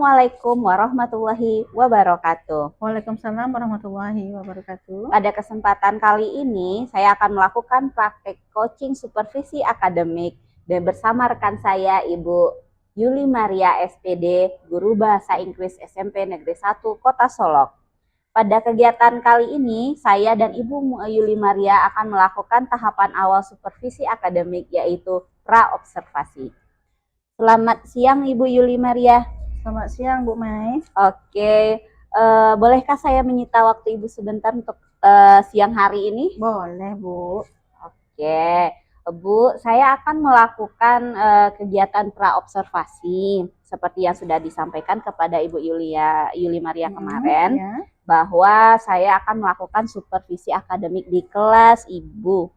Assalamualaikum warahmatullahi wabarakatuh. Waalaikumsalam warahmatullahi wabarakatuh. Pada kesempatan kali ini, saya akan melakukan praktek coaching supervisi akademik dan bersama rekan saya, Ibu Yuli Maria SPD, Guru Bahasa Inggris SMP Negeri 1 Kota Solok. Pada kegiatan kali ini, saya dan Ibu Yuli Maria akan melakukan tahapan awal supervisi akademik, yaitu pra-observasi. Selamat siang, Ibu Yuli Maria. Selamat siang, Bu Mai. Oke, bolehkah saya menyita waktu Ibu sebentar untuk siang hari ini? Boleh, Bu. Oke, Bu, saya akan melakukan kegiatan pra-observasi seperti yang sudah disampaikan kepada Ibu Yuli Maria kemarin, Ya. bahwa saya akan melakukan supervisi akademik di kelas Ibu.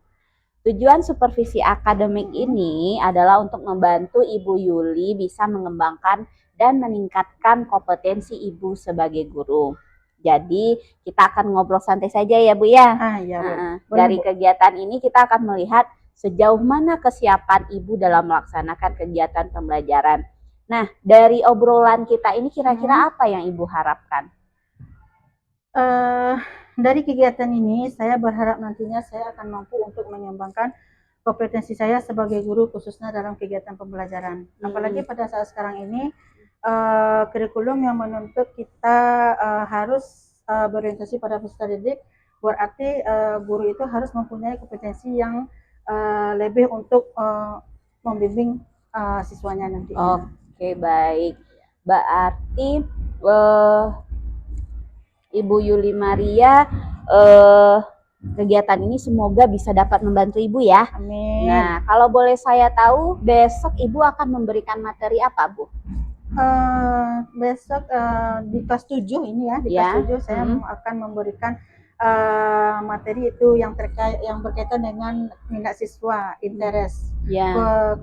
Tujuan supervisi akademik ini adalah untuk membantu Ibu Yuli bisa mengembangkan dan meningkatkan kompetensi Ibu sebagai guru. Jadi kita akan ngobrol santai saja ya Bu ya. Ya. Dari kegiatan ini kita akan melihat sejauh mana kesiapan Ibu dalam melaksanakan kegiatan pembelajaran. Nah, dari obrolan kita ini kira-kira apa yang Ibu harapkan? Dari kegiatan ini saya berharap nantinya saya akan mampu untuk mengembangkan kompetensi saya sebagai guru khususnya dalam kegiatan pembelajaran. Apalagi pada saat sekarang ini kurikulum yang menuntut kita harus berorientasi pada peserta didik, berarti guru itu harus mempunyai kompetensi yang lebih untuk membimbing siswanya nantinya. Oke, baik. Berarti Ibu Yuli Maria, kegiatan ini semoga bisa dapat membantu Ibu ya. Amin. Nah, kalau boleh saya tahu, besok Ibu akan memberikan materi apa, Bu? Besok di kelas 7 ini ya, di kelas 7 saya akan memberikan materi itu yang berkaitan dengan minat siswa, interest,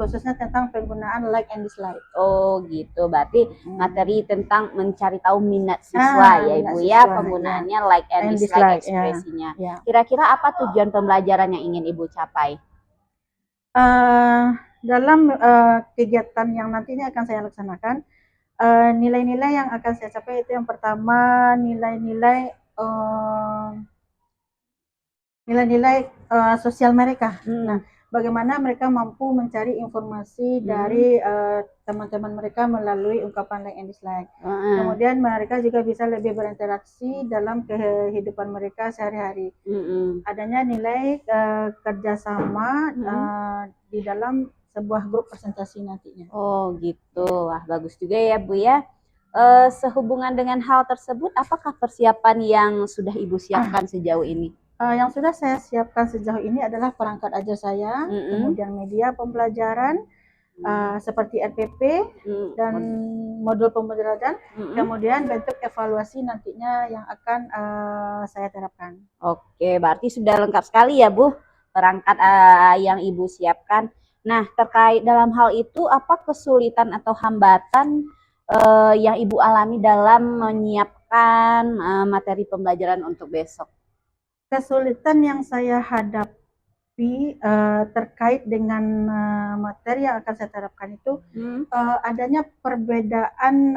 khususnya tentang penggunaan like and dislike. Oh gitu, berarti materi tentang mencari tahu minat siswa ya Ibu ya, penggunaannya like and dislike ekspresinya. Kira-kira apa tujuan pembelajaran yang ingin Ibu capai? Dalam kegiatan yang nantinya akan saya laksanakan, nilai-nilai yang akan saya capai itu yang pertama nilai-nilai sosial mereka. Nah, bagaimana mereka mampu mencari informasi dari teman-teman mereka melalui ungkapan like and dislike. Kemudian mereka juga bisa lebih berinteraksi dalam kehidupan mereka sehari-hari. Adanya nilai kerjasama di dalam sebuah grup presentasi nantinya. Oh gitu, wah bagus juga ya Bu ya. Sehubungan dengan hal tersebut, apakah persiapan yang sudah Ibu siapkan sejauh ini? Yang sudah saya siapkan sejauh ini adalah perangkat ajar saya, kemudian media pembelajaran seperti RPP dan modul pembelajaran, kemudian bentuk evaluasi nantinya yang akan saya terapkan. Oke, berarti sudah lengkap sekali ya Bu perangkat yang Ibu siapkan. Nah, terkait dalam hal itu, apa kesulitan atau hambatan yang Ibu alami dalam menyiapkan materi pembelajaran untuk besok? Kesulitan yang saya hadapi terkait dengan materi yang akan saya terapkan itu adanya perbedaan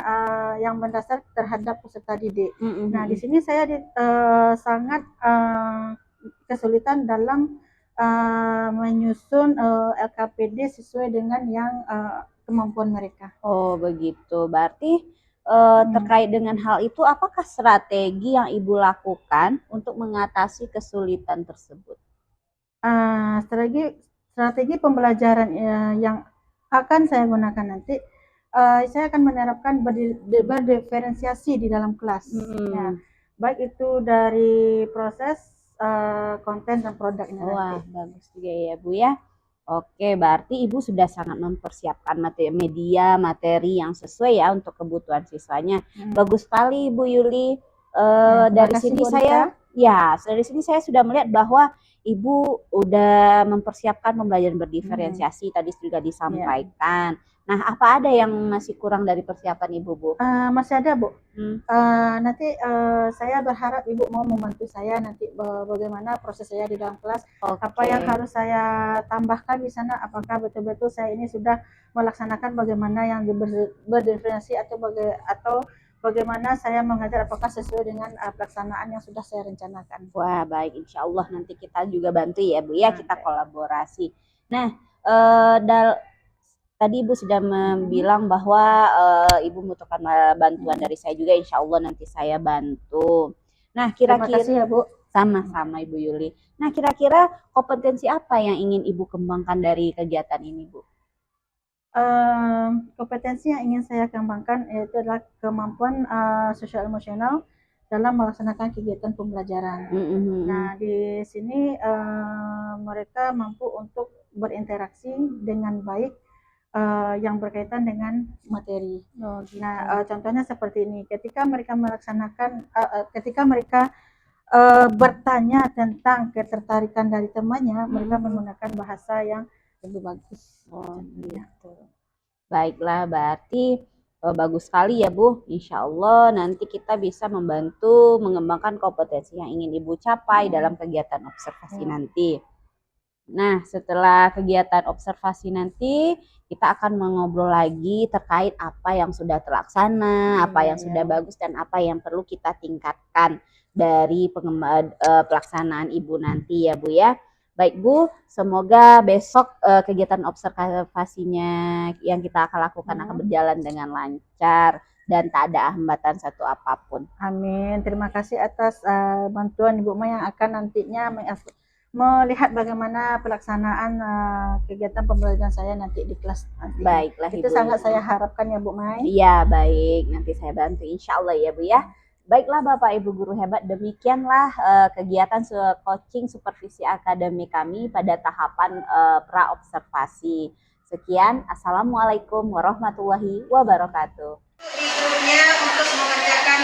yang mendasar terhadap peserta didik. Nah, di sini saya sangat kesulitan dalam menyusun LKPD sesuai dengan yang kemampuan mereka. Oh begitu, berarti terkait dengan hal itu, apakah strategi yang Ibu lakukan untuk mengatasi kesulitan tersebut? Strategi pembelajaran yang akan saya gunakan nanti, saya akan menerapkan berdiferensiasi di dalam kelas. Ya, baik itu dari proses, konten dan produknya. Wah, bagus juga ya Bu ya. Oke, berarti Ibu sudah sangat mempersiapkan materi yang sesuai ya untuk kebutuhan siswanya. Bagus sekali Ibu Yuli. Dari sini saya sudah melihat bahwa Ibu udah mempersiapkan pembelajaran berdiferensiasi tadi juga disampaikan. Nah, apa ada yang masih kurang dari persiapan Ibu, Bu? Masih ada, Bu. Nanti saya berharap Ibu mau membantu saya nanti bagaimana proses saya di dalam kelas. Apa yang harus saya tambahkan di sana, apakah betul-betul saya ini sudah melaksanakan bagaimana yang berdiferensi atau bagaimana saya mengajar, apakah sesuai dengan pelaksanaan yang sudah saya rencanakan. Wah, baik, insya Allah nanti kita juga bantu ya Bu ya, kita kolaborasi. Nah, tadi Ibu sudah bilang bahwa Ibu membutuhkan bantuan dari saya juga, insya Allah nanti saya bantu. Nah, Terima kasih ya, Bu. Sama-sama Ibu Yuli. Nah, kira-kira kompetensi apa yang ingin Ibu kembangkan dari kegiatan ini, Bu? Kompetensi yang ingin saya kembangkan yaitu adalah kemampuan sosial emosional dalam melaksanakan kegiatan pembelajaran. Nah, di sini mereka mampu untuk berinteraksi dengan baik yang berkaitan dengan materi. Nah, contohnya seperti ini, ketika mereka melaksanakan, ketika mereka bertanya tentang ketertarikan dari temannya, mereka menggunakan bahasa yang lebih bagus. Gitu. Baiklah, berarti bagus sekali ya Bu. Insya Allah nanti kita bisa membantu mengembangkan kompetensi yang ingin Ibu capai dalam kegiatan observasi nanti. Nah, setelah kegiatan observasi nanti, kita akan mengobrol lagi terkait apa yang sudah terlaksana, apa yang sudah bagus, dan apa yang perlu kita tingkatkan dari pelaksanaan Ibu nanti ya Bu ya. Baik Bu, semoga besok kegiatan observasinya yang kita akan lakukan akan berjalan dengan lancar dan tak ada hambatan satu apapun. Amin. Terima kasih atas bantuan Ibu Ma yang akan nantinya melihat bagaimana pelaksanaan kegiatan pembelajaran saya nanti di kelas nanti. Baiklah itu Ibu. sangat saya harapkan ya Bu Mai. Iya, baik, nanti saya bantu insya Allah ya Bu ya. Baiklah Bapak Ibu guru hebat, demikianlah kegiatan coaching supervisi akademik kami pada tahapan pra observasi. Sekian, Assalamualaikum warahmatullahi wabarakatuh. Berikutnya untuk mengerjakan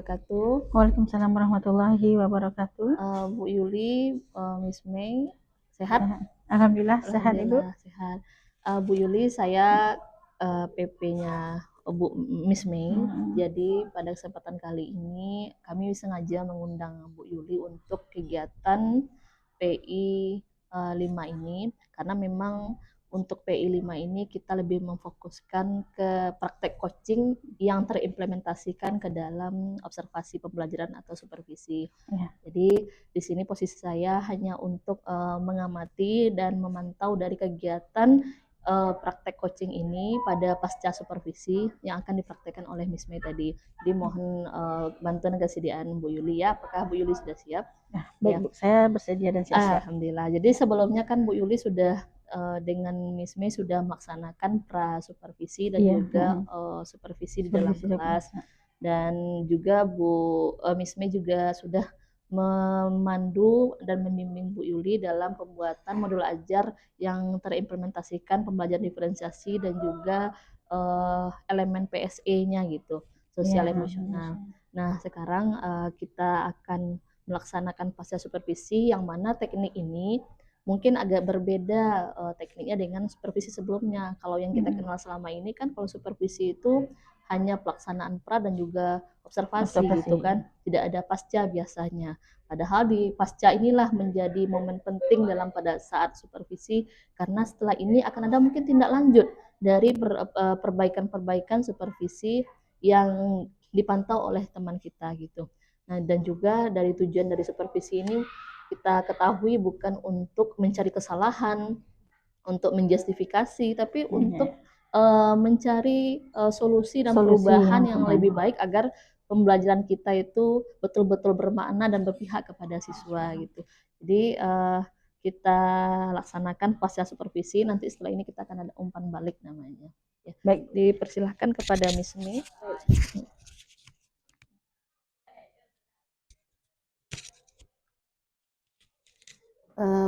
wabarakatuh. Waalaikumsalam warahmatullahi wabarakatuh. Bu Yuli, Miss May, sehat? Alhamdulillah sehat Ibu. Sehat. Bu Yuli, saya PP-nya Bu Miss May. Jadi pada kesempatan kali ini kami sengaja mengundang Bu Yuli untuk kegiatan PI 5 ini karena memang untuk PI 5 ini kita lebih memfokuskan ke praktek coaching yang terimplementasikan ke dalam observasi pembelajaran atau supervisi. Jadi di sini posisi saya hanya untuk mengamati dan memantau dari kegiatan praktek coaching ini pada pasca supervisi yang akan dipraktekkan oleh Miss May tadi. Jadi mohon bantuan kesediaan Bu Yuli ya. Apakah Bu Yuli sudah siap? Baik Bu, saya bersedia dan siap. Alhamdulillah. Jadi sebelumnya kan Bu Yuli sudah dengan Miss May sudah melaksanakan pra supervisi dan juga supervisi di dalam kelas. Dan juga Miss Mei juga sudah memandu dan membimbing Bu Yuli dalam pembuatan modul ajar yang terimplementasikan pembelajaran diferensiasi dan juga elemen PSE-nya gitu, sosial emosional. Nah, sekarang kita akan melaksanakan pasca supervisi yang mana teknik ini mungkin agak berbeda tekniknya dengan supervisi sebelumnya. Kalau yang kita kenal selama ini kan kalau supervisi itu hanya pelaksanaan pra dan juga observasi gitu kan, tidak ada pasca biasanya. Padahal di pasca inilah menjadi momen penting dalam pada saat supervisi, karena setelah ini akan ada mungkin tindak lanjut dari perbaikan-perbaikan supervisi yang dipantau oleh teman kita gitu. Nah, dan juga dari tujuan dari supervisi ini kita ketahui bukan untuk mencari kesalahan, untuk menjustifikasi, tapi untuk mencari solusi dan perubahan yang lebih baik agar pembelajaran kita itu betul-betul bermakna dan berpihak kepada siswa gitu. Jadi kita laksanakan pasca supervisi, nanti setelah ini kita akan ada umpan balik namanya. Ya. Baik, dipersilahkan kepada Miss Mei.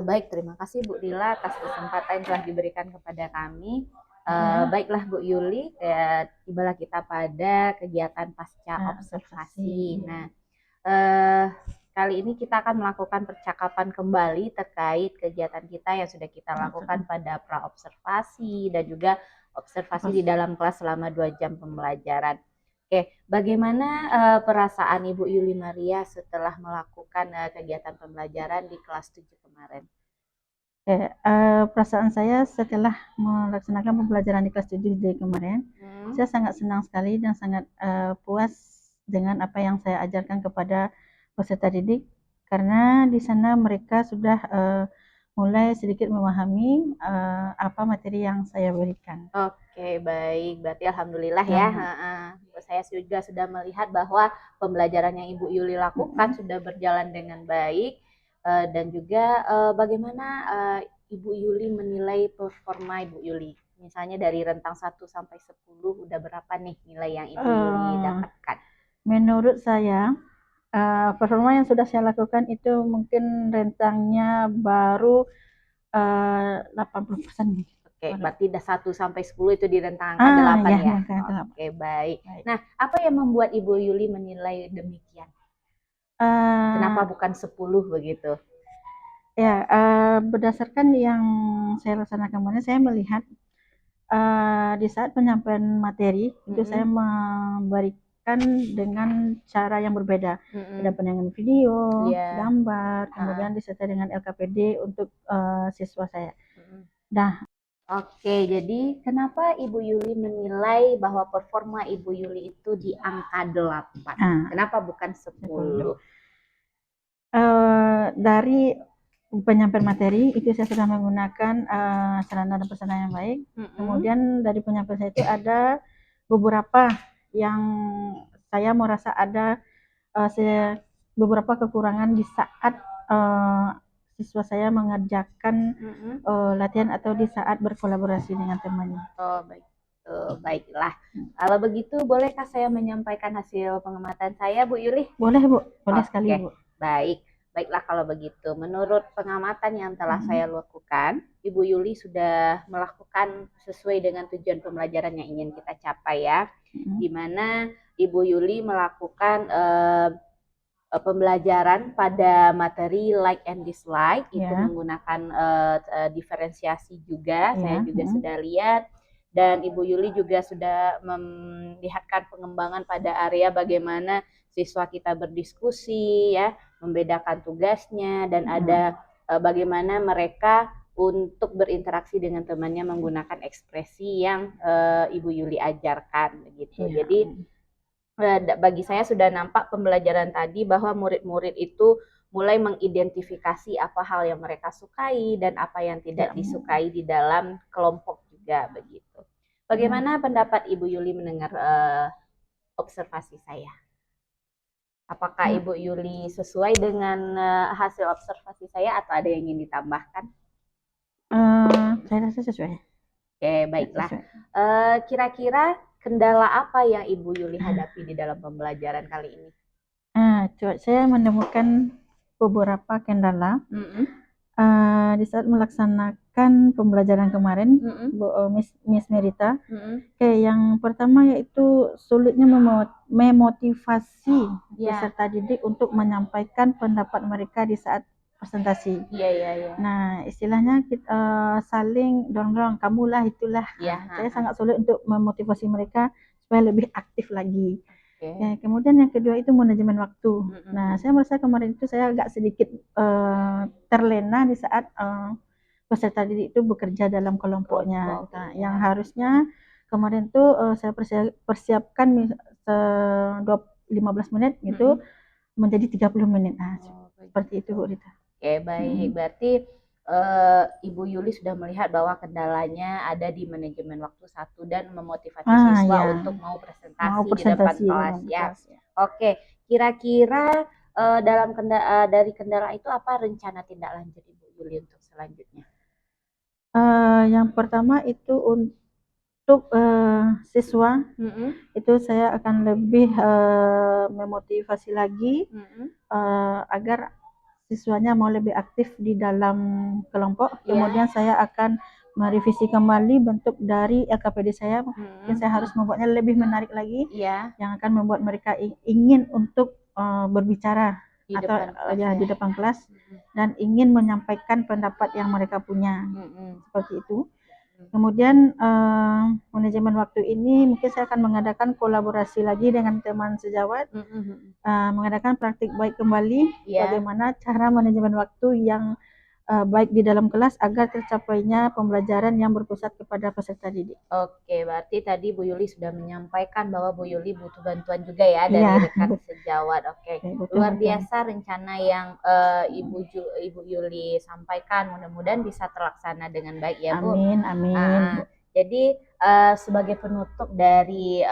Baik, terima kasih Bu Dila atas kesempatan yang telah diberikan kepada kami. Baiklah Bu Yuli, tibalah kita pada kegiatan pasca observasi. Nah, kali ini kita akan melakukan percakapan kembali terkait kegiatan kita yang sudah kita lakukan pada pra observasi dan juga observasi di dalam kelas selama 2 jam pembelajaran. Oke, bagaimana perasaan Ibu Yuli Maria setelah melakukan kegiatan pembelajaran di kelas 7 kemarin? Perasaan saya setelah melaksanakan pembelajaran di kelas 7 dari kemarin, saya sangat senang sekali dan sangat puas dengan apa yang saya ajarkan kepada peserta didik, karena di sana mereka sudah mulai sedikit memahami apa materi yang saya berikan. Oke, baik. Berarti alhamdulillah ya. Saya juga sudah melihat bahwa pembelajaran yang Ibu Yuli lakukan sudah berjalan dengan baik. Dan juga bagaimana Ibu Yuli menilai performa Ibu Yuli? Misalnya dari rentang 1 sampai 10 udah berapa nih nilai yang Ibu Yuli dapatkan? Menurut saya performa yang sudah saya lakukan itu mungkin rentangnya baru 80%. Oke, berarti 1 sampai 10 itu di rentang angka 8 ya? Oke, baik. Nah, apa yang membuat Ibu Yuli menilai demikian? Kenapa bukan 10 begitu? Ya, berdasarkan yang saya laksanakan kemarin, saya melihat di saat penyampaian materi itu saya memberikan dengan cara yang berbeda. Ada penayangan video, gambar, kemudian disertai dengan LKPD untuk siswa saya. Nah, oke, jadi kenapa Ibu Yuli menilai bahwa performa Ibu Yuli itu di angka 8? Kenapa bukan 10? Dari penyampaian materi itu saya sudah menggunakan sarana dan prasarana yang baik. Kemudian dari penyampaian saya itu ada beberapa yang saya merasa ada beberapa kekurangan di saat siswa saya mengerjakan latihan atau di saat berkolaborasi dengan temannya. Oh, baik. Baiklah. Kalau begitu, bolehkah saya menyampaikan hasil pengamatan saya, Bu Yuli? Boleh, Bu. Boleh sekali, Bu. Baik. Baiklah kalau begitu. Menurut pengamatan yang telah saya lakukan, Ibu Yuli sudah melakukan sesuai dengan tujuan pembelajaran yang ingin kita capai ya. Di mana Ibu Yuli melakukan pembelajaran pada materi like and dislike, itu menggunakan diferensiasi juga. Saya juga sudah lihat. Dan Ibu Yuli juga sudah melihatkan pengembangan pada area bagaimana siswa kita berdiskusi ya, membedakan tugasnya, dan ada bagaimana mereka untuk berinteraksi dengan temannya menggunakan ekspresi yang Ibu Yuli ajarkan begitu. Jadi bagi saya sudah nampak pembelajaran tadi bahwa murid-murid itu mulai mengidentifikasi apa hal yang mereka sukai dan apa yang tidak disukai di dalam kelompok juga begitu. Bagaimana pendapat Ibu Yuli mendengar observasi saya? Apakah Ibu Yuli sesuai dengan hasil observasi saya atau ada yang ingin ditambahkan? Saya rasa sesuai. Oke, baiklah. Kira-kira kendala apa yang Ibu Yuli hadapi di dalam pembelajaran kali ini? Saya menemukan beberapa kendala di saat melaksanakan pembelajaran kemarin, Miss Merita. Yang pertama yaitu sulitnya memotivasi peserta didik untuk menyampaikan pendapat mereka di saat presentasi. Nah, istilahnya kita saling dorong-dorong, kamulah itulah. Saya sangat sulit untuk memotivasi mereka supaya lebih aktif lagi. Kemudian yang kedua itu manajemen waktu. Nah, saya merasa kemarin itu saya agak sedikit terlena di saat peserta didik itu bekerja dalam kelompoknya. Yang harusnya kemarin tuh saya persiapkan 15 menit gitu menjadi 30 menit. Seperti itu, Bu Rita. Baik. Berarti Ibu Yuli sudah melihat bahwa kendalanya ada di manajemen waktu satu dan memotivasi siswa untuk mau presentasi di depan kelas ya. Kira-kira dari kendala itu apa rencana tindak lanjut Ibu Yuli untuk selanjutnya? Yang pertama itu untuk siswa itu saya akan lebih memotivasi lagi agar siswanya mau lebih aktif di dalam kelompok. Kemudian saya akan merevisi kembali bentuk dari LKPD saya. Mungkin saya harus membuatnya lebih menarik lagi, yang akan membuat mereka ingin untuk berbicara di depan kelas dan ingin menyampaikan pendapat yang mereka punya. Seperti itu. Kemudian manajemen waktu ini mungkin saya akan mengadakan kolaborasi lagi dengan teman sejawat, mengadakan praktik baik kembali, bagaimana cara manajemen waktu yang baik di dalam kelas agar tercapainya pembelajaran yang berpusat kepada peserta didik. Berarti tadi Bu Yuli sudah menyampaikan bahwa Bu Yuli butuh bantuan juga ya dari rekan sejawat. Luar biasa rencana yang Ibu Yuli sampaikan, mudah-mudahan bisa terlaksana dengan baik ya Bu. Amin. Jadi sebagai penutup dari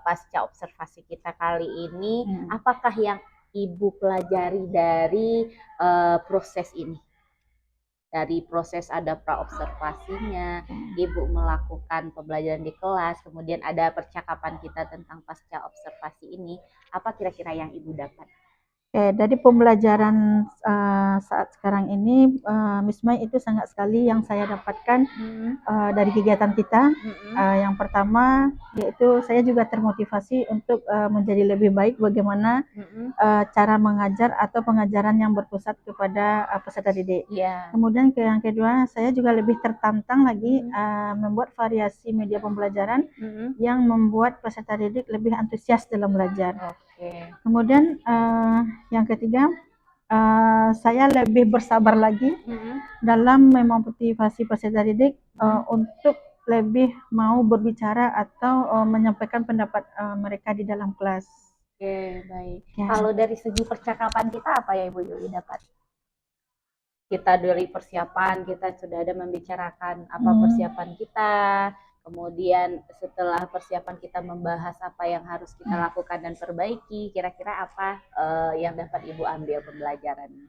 pasca observasi kita kali ini, apakah yang Ibu pelajari dari proses ini? Dari proses ada pra-observasinya, Ibu melakukan pembelajaran di kelas, kemudian ada percakapan kita tentang pasca observasi ini, apa kira-kira yang Ibu dapat? Dari pembelajaran saat sekarang ini, Miss Mai itu sangat sekali yang saya dapatkan dari kegiatan kita. Yang pertama yaitu saya juga termotivasi untuk menjadi lebih baik bagaimana cara mengajar atau pengajaran yang berpusat kepada peserta didik. Kemudian yang kedua, saya juga lebih tertantang lagi membuat variasi media pembelajaran yang membuat peserta didik lebih antusias dalam belajar. Kemudian yang ketiga, saya lebih bersabar lagi dalam memotivasi peserta didik untuk lebih mau berbicara atau menyampaikan pendapat mereka di dalam kelas. Baik. Kalau dari segi percakapan kita apa ya Ibu Yuli dapat? Kita dari persiapan kita sudah ada membicarakan apa persiapan kita, kemudian setelah persiapan kita membahas apa yang harus kita lakukan dan perbaiki, kira-kira apa yang dapat Ibu ambil pembelajarannya?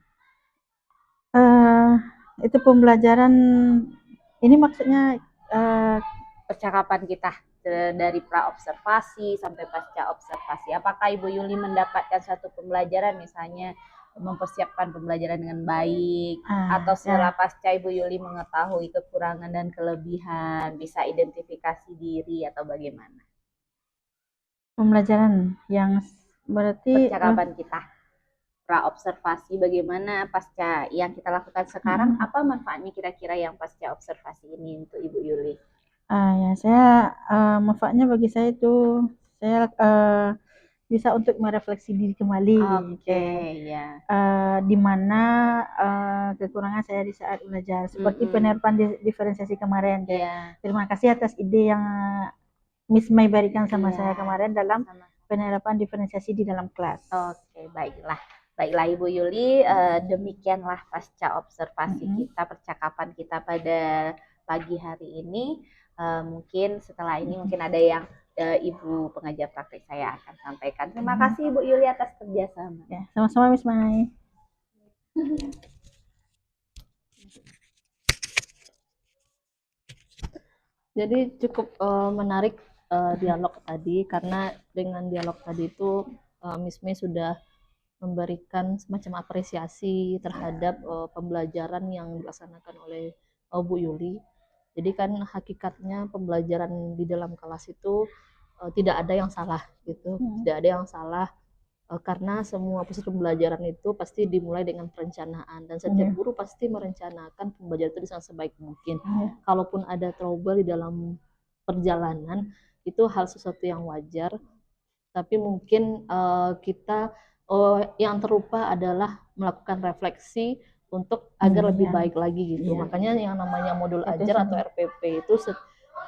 Itu pembelajaran ini maksudnya percakapan kita dari pra-observasi sampai pasca observasi. Apakah Ibu Yuli mendapatkan satu pembelajaran misalnya mempersiapkan pembelajaran dengan baik, atau setelah pasca Ibu Yuli mengetahui kekurangan dan kelebihan, bisa identifikasi diri atau bagaimana? Pembelajaran yang berarti percakapan kita pra-observasi bagaimana pasca yang kita lakukan sekarang, apa manfaatnya kira-kira yang pasca observasi ini untuk Ibu Yuli? Saya manfaatnya bagi saya itu saya bisa untuk merefleksi diri kembali. Di mana kekurangan saya di saat belajar, seperti penerapan diferensiasi kemarin. Terima kasih atas ide yang Miss Mai berikan sama saya kemarin dalam penerapan diferensiasi di dalam kelas. Baiklah Ibu Yuli, demikianlah pasca observasi kita, percakapan kita pada pagi hari ini. Mungkin setelah ini mungkin ada yang Ibu pengajar praktik saya akan sampaikan. Terima kasih Ibu Yuli atas kerjasama. Sama-sama Miss Mai. Jadi cukup menarik dialog tadi, karena dengan dialog tadi itu Miss Mei sudah memberikan semacam apresiasi terhadap pembelajaran yang dilaksanakan oleh Bu Yuli. Jadi kan hakikatnya pembelajaran di dalam kelas itu tidak ada yang salah gitu, tidak ada yang salah karena semua proses pembelajaran itu pasti dimulai dengan perencanaan dan setiap guru pasti merencanakan pembelajaran itu dengan sebaik mungkin. Kalaupun ada trouble di dalam perjalanan itu hal sesuatu yang wajar, tapi mungkin kita yang terlupa adalah melakukan refleksi untuk agar lebih baik lagi gitu. Makanya yang namanya modul ajar atau RPP itu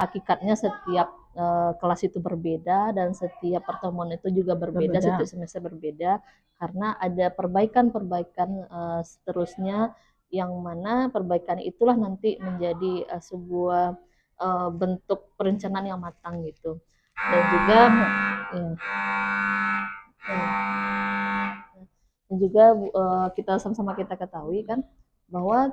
hakikatnya setiap kelas itu berbeda dan setiap pertemuan itu juga berbeda, setiap semester berbeda karena ada perbaikan-perbaikan seterusnya yang mana perbaikan itulah nanti menjadi sebuah bentuk perencanaan yang matang gitu. Dan juga dan juga kita sama-sama kita ketahui kan bahwa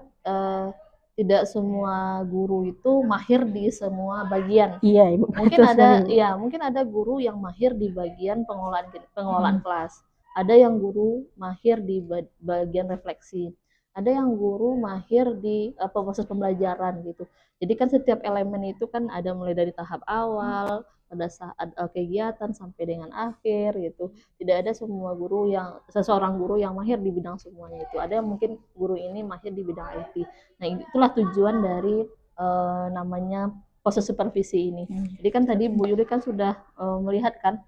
tidak semua guru itu mahir di semua bagian. Iya, Ibu. Mungkin ada guru yang mahir di bagian pengelolaan kelas. Ada yang guru mahir di bagian refleksi. Ada yang guru mahir di proses pembelajaran gitu. Jadi kan setiap elemen itu kan ada mulai dari tahap awal, pada saat kegiatan sampai dengan akhir gitu. Tidak ada seseorang guru yang mahir di bidang semuanya itu. Ada mungkin guru ini mahir di bidang IT. Nah, itulah tujuan dari namanya proses supervisi ini. Jadi kan tadi Bu Yuli kan sudah melihat kan,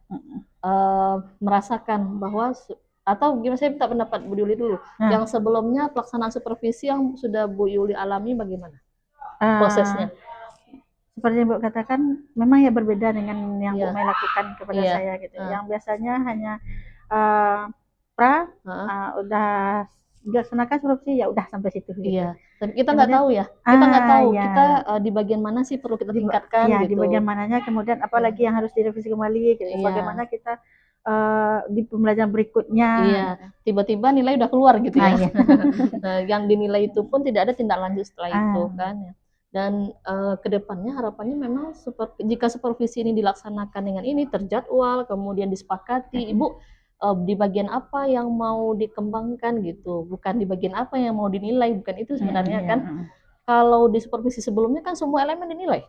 merasakan bahwa atau gimana, saya minta pendapat Bu Yuli dulu. Yang sebelumnya pelaksanaan supervisi yang sudah Bu Yuli alami bagaimana prosesnya? Seperti yang Bu katakan, memang ya berbeda dengan yang Bu Mei lakukan kepada saya gitu. Yang biasanya hanya udah dilaksanakan supervisi ya udah sampai situ gitu. Iya, tapi kita nggak tahu ya. Kita nggak tahu kita di bagian mana sih perlu kita tingkatkan gitu. Di bagian mananya, kemudian apalagi yang harus direvisi kembali gitu. Bagaimana kita di pembelajaran berikutnya. Iya, tiba-tiba nilai udah keluar gitu ya. Nah, yang dinilai itu pun tidak ada tindak lanjut setelah itu kan ya. Dan kedepannya harapannya memang jika supervisi ini dilaksanakan dengan ini terjadwal, kemudian disepakati, Ibu di bagian apa yang mau dikembangkan gitu, bukan di bagian apa yang mau dinilai, bukan itu sebenarnya kan. Kalau di supervisi sebelumnya kan semua elemen dinilai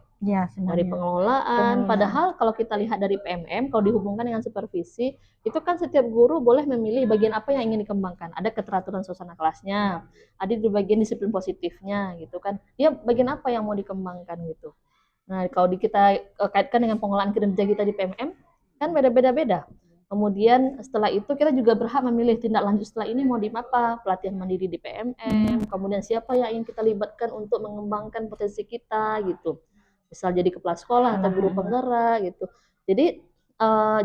dari pengelolaan. Padahal kalau kita lihat dari PMM, kalau dihubungkan dengan supervisi, itu kan setiap guru boleh memilih bagian apa yang ingin dikembangkan. Ada keteraturan suasana kelasnya, ada di bagian disiplin positifnya gitu kan. Ya bagian apa yang mau dikembangkan gitu. Nah kalau kita kaitkan dengan pengelolaan kinerja kita di PMM, kan beda-beda. Kemudian setelah itu kita juga berhak memilih tindak lanjut setelah ini mau di apa, pelatihan mandiri di PMM, kemudian siapa yang ingin kita libatkan untuk mengembangkan potensi kita gitu. Misal jadi kepala sekolah atau guru penggerak gitu. Jadi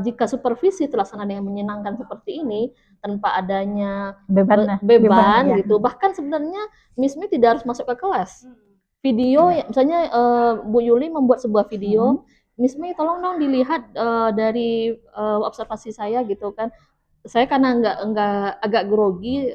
jika supervisi terlaksana dengan menyenangkan seperti ini tanpa adanya beban gitu, bahkan sebenarnya Miss Mei tidak harus masuk ke kelas. Video misalnya Bu Yuli membuat sebuah video, Miss Mei tolong dong dilihat dari observasi saya gitu kan. Saya karena nggak agak grogi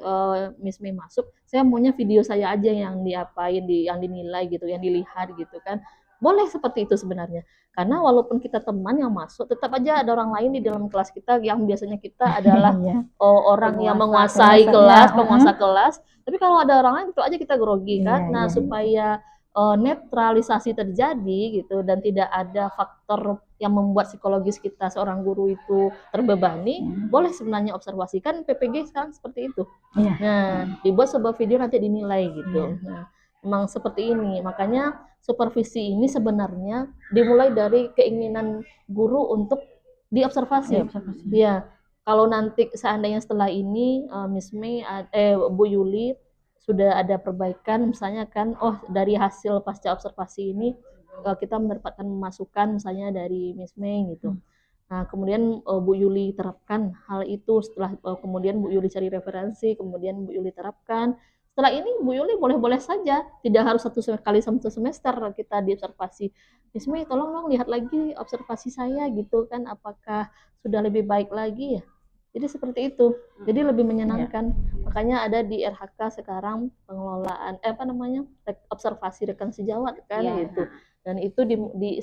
Miss Mei masuk, saya maunya video saya aja yang diapain, yang dinilai gitu, yang dilihat gitu kan. Boleh seperti itu sebenarnya. Karena walaupun kita teman yang masuk, tetap aja ada orang lain di dalam kelas kita yang biasanya kita adalah orang yang menguasai kelas, penguasa kelas. Tapi kalau ada orang lain itu aja kita grogi kan. Nah, supaya netralisasi terjadi gitu dan tidak ada faktor yang membuat psikologis kita seorang guru itu terbebani, boleh sebenarnya observasi kan PPG sekarang seperti itu. Nah, dibuat sebuah video nanti dinilai gitu. Nah, memang seperti ini. Makanya supervisi ini sebenarnya dimulai dari keinginan guru untuk diobservasi. Ya, kalau nanti seandainya setelah ini Miss Mei Bu Yuli sudah ada perbaikan misalnya kan, dari hasil pasca observasi ini kita mendapatkan masukan misalnya dari Miss Mei gitu. Nah, kemudian Bu Yuli terapkan hal itu, setelah kemudian Bu Yuli cari referensi, kemudian Bu Yuli terapkan. Setelah ini Bu Yuli boleh-boleh saja, tidak harus satu semester kita diobservasi. Miss Mei tolong dong lihat lagi observasi saya gitu kan, apakah sudah lebih baik lagi ya. Jadi seperti itu. Jadi lebih Iya. menyenangkan. Makanya ada di RHK sekarang pengelolaan observasi rekan sejawat kan Iya. gitu. Dan itu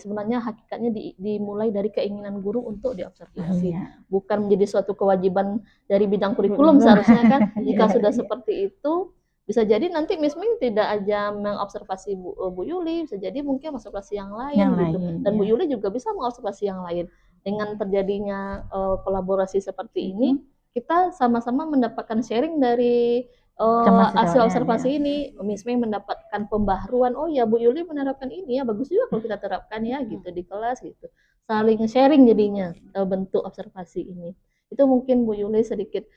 sebenarnya hakikatnya dimulai dari keinginan guru untuk diobservasi. Iya. Bukan menjadi suatu kewajiban dari bidang kurikulum seharusnya kan. Jika sudah seperti itu, bisa jadi nanti Miss Ming tidak aja mengobservasi Bu Yuli, bisa jadi mungkin observasi yang lain gitu. Dan Bu ya. Yuli juga bisa mengobservasi yang lain. Dengan terjadinya kolaborasi seperti ini, kita sama-sama mendapatkan sharing dari Sama hasil sejawatnya, observasi ya. ini. Miss Mei mendapatkan pembaharuan, oh ya Bu Yuli menerapkan ini ya, bagus juga kalau kita terapkan ya gitu di kelas gitu. Saling sharing jadinya bentuk observasi ini. Itu mungkin Bu Yuli sedikit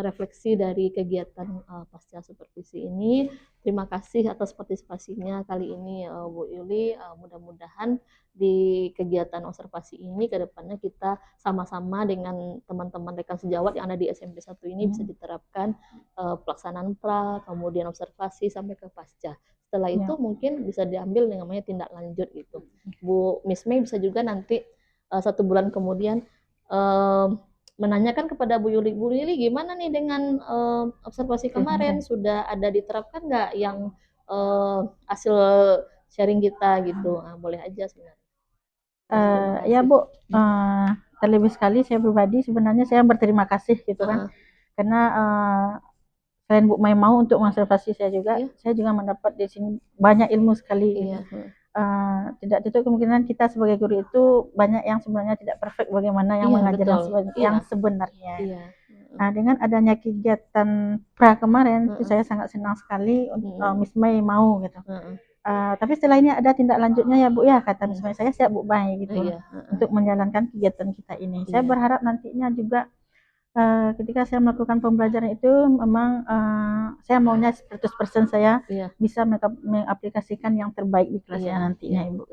refleksi dari kegiatan pasca supervisi ini. Terima kasih atas partisipasinya kali ini Bu Yuli. Mudah-mudahan di kegiatan observasi ini ke depannya kita sama-sama dengan teman-teman rekan sejawat yang ada di SMP 1 ini bisa diterapkan pelaksanaan pra, kemudian observasi sampai ke pasca. Setelah itu mungkin bisa diambil yang namanya tindak lanjut gitu. Bu Miss Mei bisa juga nanti 1 bulan kemudian menanyakan kepada Bu Yuli gimana nih dengan observasi kemarin, sudah ada diterapkan nggak yang hasil sharing kita gitu. Nah, boleh aja sebenarnya. Ya Bu, terlebih sekali saya pribadi sebenarnya saya berterima kasih gitu kan, karena selain Bu Mai mau untuk mengobservasi saya juga, saya juga mendapat di sini banyak ilmu sekali gitu. Tidak tutup kemungkinan kita sebagai guru itu banyak yang sebenarnya tidak perfect bagaimana yang mengajar yang sebenarnya. Nah, dengan adanya kegiatan pra kemarin itu saya sangat senang sekali Miss Mai mau gitu. Tapi setelah ini ada tindak lanjutnya ya Bu ya, kata Miss Mai, saya siap Bu Mai gitu untuk menjalankan kegiatan kita ini. Saya berharap nantinya juga ketika saya melakukan pembelajaran itu memang saya maunya 100% saya bisa mengaplikasikan yang terbaik di kelasnya nantinya Ibu.